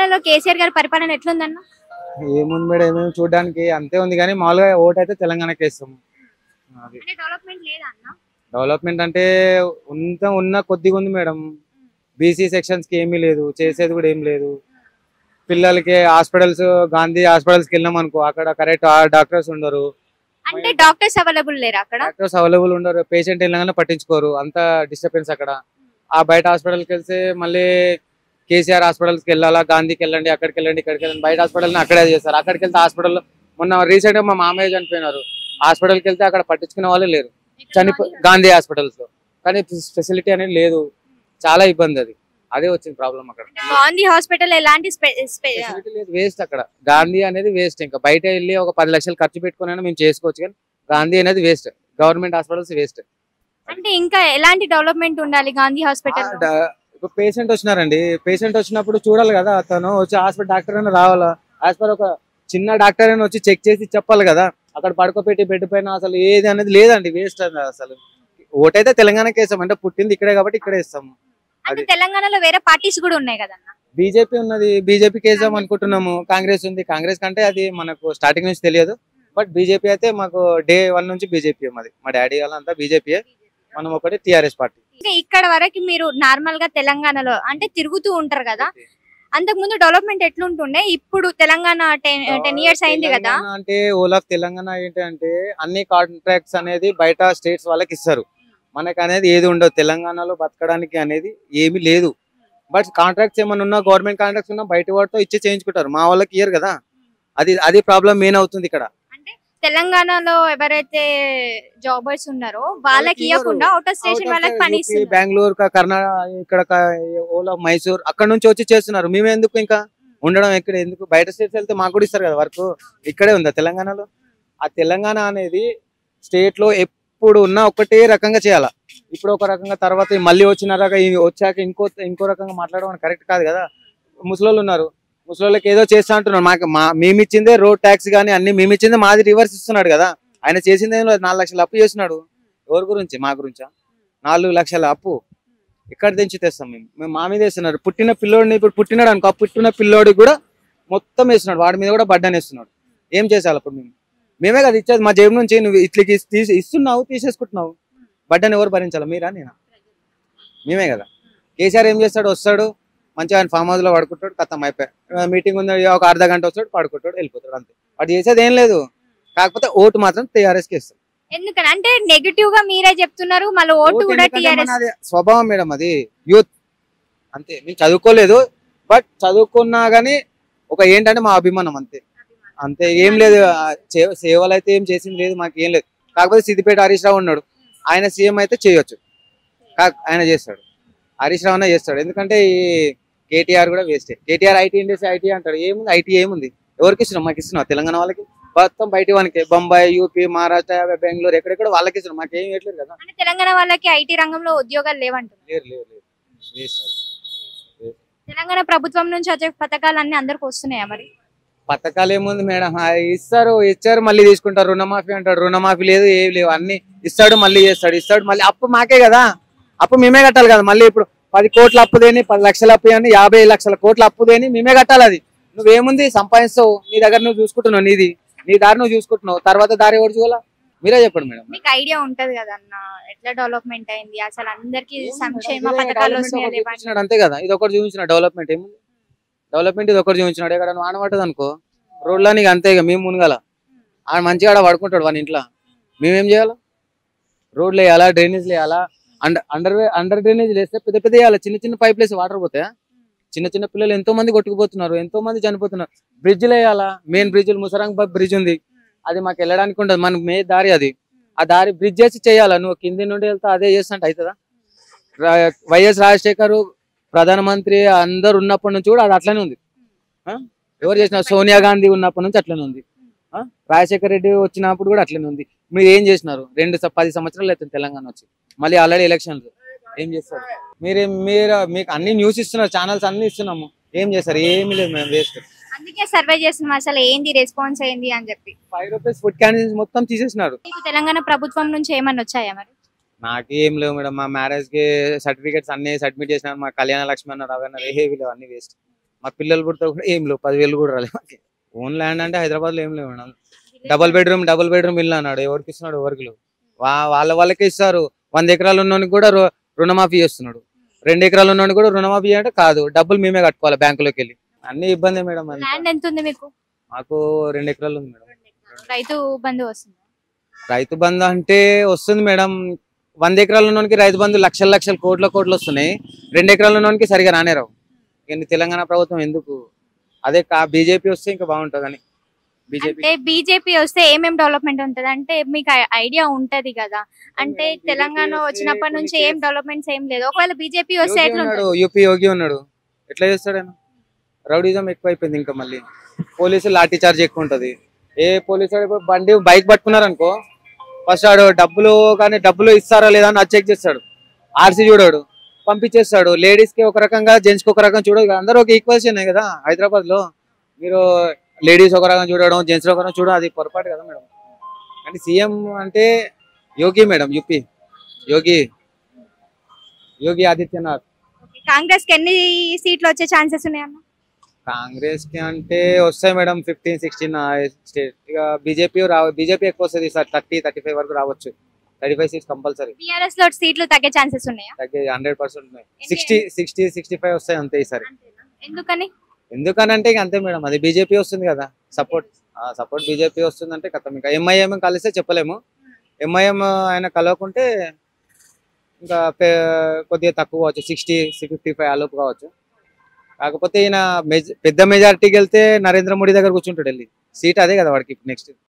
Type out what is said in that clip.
తెలంగాణలో కేసీఆర్ గారి పరిపాలన ఎట్లుందన్న? ఏముంది మేడం, ఏమేమి చూడడానికి అంతే ఉంది కానీ మామూలుగా ఓటు అయితే తెలంగాణకి వేస్తాము. అది అంటే డెవలప్మెంట్ లేదా అన్న? డెవలప్మెంట్ అంటే ఉన్న కొద్దిగా ఉంది మేడం. బీసీ సెక్షన్స్ కి ఏమీ లేదు, చేసేది కూడా ఏం లేదు. పిల్లలకి హాస్పిటల్స్, గాంధీ హాస్పిటల్స్ కి వెళ్ళాం అనుకో, అక్కడ కరెక్ట్ డాక్టర్స్ ఉండరు. అంటే డాక్టర్స్ అవైలబుల్ లేరా అక్కడ? డాక్టర్స్ అవైలబుల్ ఉండరు, పేషెంట్ వెళ్ళగానే పట్టించుకోరు, అంత డిస్టర్బెన్స్ అక్కడ. ఆ బయట హాస్పిటల్కి వెళ్తే మళ్ళీ కేసీఆర్ హాస్పిటల్స్కి వెళ్ళాలా, గాంధీకి వెళ్ళండి, అక్కడికి వెళ్ళండి, ఇక్కడికి వెళ్ళండి, బయట హాస్పిటల్ని అక్కడే చేస్తారు. అక్కడికి వెళ్తే హాస్పిటల్లో మొన్న రీసెంట్ గా మా మామయ్య చనిపోయినారు, హాస్పిటల్కి వెళ్తే అక్కడ పట్టించుకునే వాళ్ళే లేరు. గాంధీ హాస్పిటల్స్ లో కానీ ఫెసిలిటీ అనేది లేదు, చాలా ఇబ్బంది. అదే వచ్చింది ప్రాబ్లం అక్కడ. గాంధీ హాస్పిటల్ ఎలాంటి ఫెసిలిటీ లేదు, వేస్ట్ అక్కడ. గాంధీ అనేది వేస్ట్. ఇంకా బయట వెళ్ళి ఒక 10 లక్షలు ఖర్చు పెట్టుకుని మేము చేసుకోవచ్చు, కానీ గాంధీ అనేది వేస్ట్. Government hospitals waste. అంటే ఇంకా ఎలాంటి డెవలప్మెంట్ ఉండాలి గాంధీ హాస్పిటల్? ఇప్పుడు పేషెంట్ వచ్చినారండి, పేషెంట్ వచ్చినప్పుడు చూడాలి కదా, అతను వచ్చి హాస్పిటల్ డాక్టర్ అయినా రావాలా, హాస్పిటల్ ఒక చిన్న డాక్టర్ అయినా వచ్చి చెక్ చేసి చెప్పాలి కదా. అక్కడ పడుకోబెట్టి బెడ్ పైన అసలు ఏది అనేది లేదండి, వేస్ట్ అది అసలు. ఓటైతే తెలంగాణకి వేస్తాం, అంటే పుట్టింది ఇక్కడే కాబట్టి ఇక్కడే ఇస్తాము. అంటే తెలంగాణలో వేరే పార్టీస్ కూడా ఉన్నాయి కదన్న? బీజేపీ ఉన్నది, బీజేపీకి వేద్దాం అనుకుంటున్నాము. కాంగ్రెస్ ఉంది, కాంగ్రెస్ కంటే అది మనకు స్టార్టింగ్ నుంచి తెలియదు. బట్ బీజేపీ అయితే మాకు డే 1 నుంచి బీజేపీ. మాది, మా డాడీ వాళ్ళంతా బీజేపీ, మనం ఒకటి టీఆర్ఎస్ పార్టీ. ఇక్కడ వరకు మీరు నార్మల్ గా తెలంగాణలో అంటే తిరుగుతూ ఉంటారు కదా, అంతకు ముందు డెవలప్మెంట్ ఎట్లుంటుండే? ఇప్పుడు తెలంగాణ 10 years అయింది కదా. అంటే ఓల్ ఆఫ్ తెలంగాణ ఏంటంటే అన్ని కాంట్రాక్ట్స్ అనేది బయట స్టేట్స్ వాళ్ళకి ఇస్తారు, మనకు అనేది ఏది ఉండదు. తెలంగాణలో బతకడానికి అనేది ఏమీ లేదు. బట్ కాంట్రాక్ట్స్ ఏమైనా ఉన్నా, గవర్నమెంట్ కాంట్రాక్ట్స్ ఉన్నా బయట వాటితో ఇచ్చి చేయించుకుంటారు, మా వాళ్ళకి ఇయ్యరు కదా. అది ప్రాబ్లం మెయిన్ అవుతుంది ఇక్కడ. అంటే తెలంగాణలో ఎవరైతే జాబర్స్ ఉన్నారో వాళ్ళకి ఇవ్వకుండా అవుటర్ స్టేషన్ వాళ్ళకి పని ఇస్తున్నారు. బెంగళూరు, కర్ణాటక, ఇక్కడ ఓల్ ఆఫ్ మైసూర్ అక్కడ నుంచి వచ్చి చేస్తున్నారు. మేము ఎందుకు ఇంకా ఉండడం ఇక్కడ? ఎందుకు బయట స్టేట్స్ వెళ్తే మాకు కూడా ఇస్తారు కదా వర్క్. ఇక్కడే ఉందా తెలంగాణలో? ఆ తెలంగాణ అనేది స్టేట్ లో ఎప్పుడు ఉన్నా ఒకటే రకంగా చేయాలా. ఇప్పుడు ఒక రకంగా, తర్వాత మళ్ళీ వచ్చాక ఇంకో రకంగా మాట్లాడడం కరెక్ట్ కాదు కదా. ముసలోళ్ళు ఉన్నారు, ముసలోళ్ళకి ఏదో చేస్తా అంటున్నారు. మేమిచ్చిందే రోడ్ ట్యాక్స్ కానీ అన్ని మేమిచ్చిందే, మాది రివర్స్ ఇస్తున్నాడు కదా. ఆయన చేసింది 4 లక్షలు అప్పు చేస్తున్నాడు. ఎవరి గురించి? మా గురించా? 4 లక్షల అప్పు ఎక్కడ తెంచి తెస్తాం మేము? మా మీద వేస్తున్నారు. పుట్టిన పిల్లోడిని, ఇప్పుడు పుట్టినాడు అనుకో, పుట్టిన పిల్లోడికి కూడా మొత్తం వేస్తున్నాడు, వాడి మీద కూడా బడ్డని వేస్తున్నాడు. ఏం చేసాలి అప్పుడు? మేమే కదా ఇచ్చేది, మా జేబు నుంచి. నువ్వు ఇట్లకి ఇస్తున్నావు, తీసేసుకుంటున్నావు, బడ్డని ఎవరు భరించాలి? మీరా నేనా? మేమే కదా. కేసీఆర్ ఏం చేస్తాడు? వస్తాడు మంచిగా, ఆయన ఫామ్ హౌస్ లో పడుకుంటాడు, ఖతం అయిపోయి. మీటింగ్ ఉంది, ఒక అర్ధ గంట వస్తాడు, పడుకుంటాడు, వెళ్ళిపోతాడు, అంతే. వాడు చేసేది ఏం లేదు. కాకపోతే ఓటు మాత్రం టీఆర్ఎస్ కి ఇస్తాడు. ఎందుకని అంటే నెగటివ్ గా మీరే చెప్తున్నారు, మళ్ళీ ఓటు కూడా టీఆర్ఎస్. స్వభావం మేడం, అది యూత్ అంతే. మేము చదువుకోలేదు, బట్ చదువుకున్నా గానీ ఒక ఏంటంటే మా అభిమానం అంతే. అంతే, ఏం లేదు. సేవలు అయితే ఏం చేసింది లేదు, మాకు ఏం లేదు. కాకపోతే సిద్దిపేట హరీష్ రావు ఉన్నాడు, ఆయన సీఎం అయితే చేయొచ్చు, ఆయన చేస్తాడు. హరీష్ రావు అన్న చేస్తాడు, ఎందుకంటే ఈ కేటీఆర్ కూడా వేస్టే. కేటీఆర్ ఐటీ ఇండస్ట్రీ, ఐటీ అంటాడు. ఏముంది ఐటీ? ఏముంది? ఎవరికి ఇస్తున్నాం? మాకు ఇస్తున్నాం తెలంగాణ వాళ్ళకి మొత్తం. బయట వానికి బొంబాయి, యూపీ, మహారాష్ట్ర, బెంగళూరు, ఎక్కడెక్కడ వాళ్ళకి ఇస్తున్నాం, మాకేం ఇవ్వట్లేదు కదా. తెలంగాణ వాళ్ళకి ఐటీ రంగంలో ఉద్యోగాలు లేవంటున్నారు. లేరు. తెలంగాణ ప్రభుత్వం నుంచి వచ్చే పథకాలన్నీ అందరికి వస్తున్నాయా మరి? పథకాలు ఏముంది మేడం, ఇచ్చారు మళ్ళీ తీసుకుంటారు. రుణమాఫీ అంటాడు, రుణమాఫీ లేదు, ఏమి లేవు. అన్ని ఇస్తాడు, మళ్ళీ ఇస్తాడు మళ్ళీ. అప్పు మాకే కదా, అప్పు మేమే కట్టాలి కదా. మళ్ళీ ఇప్పుడు 10 కోట్ల అప్పు దేని, 10 లక్షల అప్పు అని, 50 లక్షల కోట్ల అప్పు దేని మేమే కట్టాలి. అది నువ్వేముంది సంపాదిస్తావు, నీ దగ్గర నువ్వు చూసుకుంటున్నావు, నీ దారి నువ్వు చూసుకుంటున్నావు, తర్వాత దారి ఎవరు చూడాలా? మీరే చెప్పండి మేడం. మీకు ఐడియా ఉంటది కదా అన్న, ఎట్లా డెవలప్మెంట్ అయింది అసలు, అందరికి సంక్షేమ పథకాలు వస్తున్నాయి అంతే కదా. ఇది ఒకటి చూపించిన డెవలప్మెంట్ ఏముంది? డెవలప్మెంట్ ఇది ఒకటి చూపించినాడు. ఎక్కడ వాన పట్టదు అనుకో, రోడ్లని అంతే. ఇక మేము మునగాల, ఆయన మంచిగా ఆడ పడుకుంటాడు వాని ఇంట్లో, మేమేం చేయాలా? రోడ్లు వేయాలా, డ్రైనేజ్లు వేయాలా, అండర్ డ్రైనేజ్ వేస్తే పెద్ద వేయాలి. చిన్న పైప్ వేసి వాటర్ పోతాయా? చిన్న పిల్లలు ఎంతో మంది కొట్టుకుపోతున్నారు, ఎంతో మంది చనిపోతున్నారు. బ్రిడ్జ్లు వేయాలా, మెయిన్ బ్రిడ్జ్లు. ముసరాంగ్ బ్రిడ్జ్ ఉంది, అది మాకు వెళ్ళడానికి ఉండదు, మన మే దారి అది. ఆ దారి బ్రిడ్జ్ చేసి చేయాలా? నువ్వు కింది నుండి వెళ్తా అదే చేస్తుంటే అవుతుందా? వైఎస్ రాజశేఖర్ ప్రధానమంత్రి అందరు ఉన్నప్పటి నుంచి కూడా అది అట్లనే ఉంది. ఎవరు చేసిన? సోనియా గాంధీ ఉన్నప్పటి నుంచి అట్లనే ఉంది. రాజశేఖర రెడ్డి వచ్చినప్పుడు కూడా అట్లనే ఉంది. మీరు ఏం చేసినారు? 10 సంవత్సరాలు అవుతుంది తెలంగాణ వచ్చి, మళ్ళీ ఆల్రెడీ ఎలక్షన్లు. ఏం చేస్తారు? మీకు అన్ని న్యూస్ ఇస్తున్నారు, ఛానల్స్ అన్ని ఇస్తున్నాము, ఏం చేస్తారు? ఏమీ లేదు మేడం, వేస్ట్. అందుకే సర్వే చేస్తున్నాం అసలు ఏంది రెస్పాన్స్ ఏంది అని చెప్పి. 5 రూపీస్ ఫుడ్ క్యాంటీన్స్ మొత్తం తీసేసినారు. తెలంగాణ ప్రభుత్వం నుంచి ఏమన్నా వచ్చాయా మరి? నాకు ఏం లేవు మేడం. మా మ్యారేజ్ కి సర్టిఫికేట్స్ అన్ని సబ్మిట్ చేసినారు, మా కళ్యాణ లక్ష్మి అన్నారు, అవన్నీ ఏవి లేవు, అన్ని వేస్ట్. మా పిల్లలు పుడితే కూడా ఏం లేవు, 10,000 కూడా రాలేదు మాకు. ఓన్ ల్యాండ్ అంటే హైదరాబాద్ లో ఏం లేవు మేడం. డబుల్ బెడ్రూమ్ ఇల్లు అన్నాడు, ఎవరికి ఇస్తున్నాడు? ఎవరికి లేవు. వాళ్ళకే ఇస్తారు. 100 ఎకరాలు ఉన్నోనికి కూడా రుణమాఫీ చేస్తున్నాడు. 2 ఎకరాలు ఉన్నోనికి కూడా రుణమాఫీ అంటే కాదు, డబ్బులు మేమే కట్టుకోవాలి బ్యాంకులోకి వెళ్ళి. అన్ని ఇబ్బంది మేడం. ల్యాండ్ ఎంత ఉంది మీకు? మాకు 2 ఎకరాలు ఉంది మేడం. రైతు బంధు వస్తుంది? రైతు బంధు అంటే వస్తుంది మేడం. 100 ఎకరాలు ఉన్నోనికి రైతు బంధు లక్షల కోట్లు వస్తున్నాయి. 2 ఎకరాలు ఉన్నోనికి సరిగా రానేరావు. కానీ తెలంగాణ ప్రభుత్వం ఎందుకు? అదే బీజేపీ వస్తే ఇంకా బాగుంటుందని. బీజేపీ వస్తే ఏమేం డెవలప్మెంట్ ఉంటది అంటే మీకు ఐడియా ఉంటది కదా. అంటే తెలంగాణ వచ్చినప్పటి నుంచి ఏం డెవలప్మెంట్స్ ఏం లేదు. ఒకవేళ బీజేపీ వస్తే యూపీ యోగి ఉన్నాడు, ఎట్లా చేస్తాడు? రౌడీజం ఎక్కువైపోయింది. ఇంకా మళ్ళీ పోలీసులు లాఠీ చార్జ్ ఎక్కువ ఉంటది. ఏ పోలీసు బండి బైక్ పట్టుకున్నారనుకో, ఫస్ట్ ఆడు డబ్బులు ఇస్తారా లేదా అని చెక్ చేస్తాడు. ఆర్సీ చూడాడు, పంపించేస్తాడు. లేడీస్ కి ఒక రకంగా, జెంట్స్ కి ఒక రకంగా చూడదు. అందరూ ఒక ఈక్వల్స్ కదా హైదరాబాద్ లో. మీరు లేడీస్ ఒక రకంగా చూడడం, జెంట్స్ ఒక రకంగా చూడడం, అది పొరపాటు కదా మేడం. కానీ సీఎం అంటే యోగి మేడం, యూపీ యోగి ఆదిత్యనాథ్. కాంగ్రెస్ కి ఎన్ని సీట్లు వచ్చే ఛాన్సెస్ ఉన్నాయన్న? కాంగ్రెస్ కి అంటే వస్తాయి మేడం 15-16 స్టేట్. ఇక బీజేపీ ఎక్కువ వస్తుంది సార్. 30-35 వరకు రావచ్చు. 35 సీట్స్ కంపల్సరీ. టీఆర్ఎస్ లో సీట్లు తగ్గే ఛాన్సెస్ ఉన్నాయా? తగ్గే 100% ఉన్నాయి. 60-65 వస్తాయి అంతే ఈసారి. ఎందుకనంటే ఇక అంతే మేడం, అది బీజేపీ వస్తుంది కదా. సపోర్ట్ బీజేపీ వస్తుంది అంటే కథం. ఇంకా ఎంఐఎం కలిస్తే చెప్పలేము. ఎంఐఎం ఆయన కలవకుంటే ఇంకా కొద్దిగా తక్కువ కావచ్చు, 60-55 ఆలోపు కావచ్చు. కాకపోతే ఈయన పెద్ద మెజారిటీకి వెళ్తే నరేంద్ర మోడీ దగ్గర కూర్చుంటాడు వెళ్ళి. సీట్ అదే కదా వాడికి నెక్స్ట్.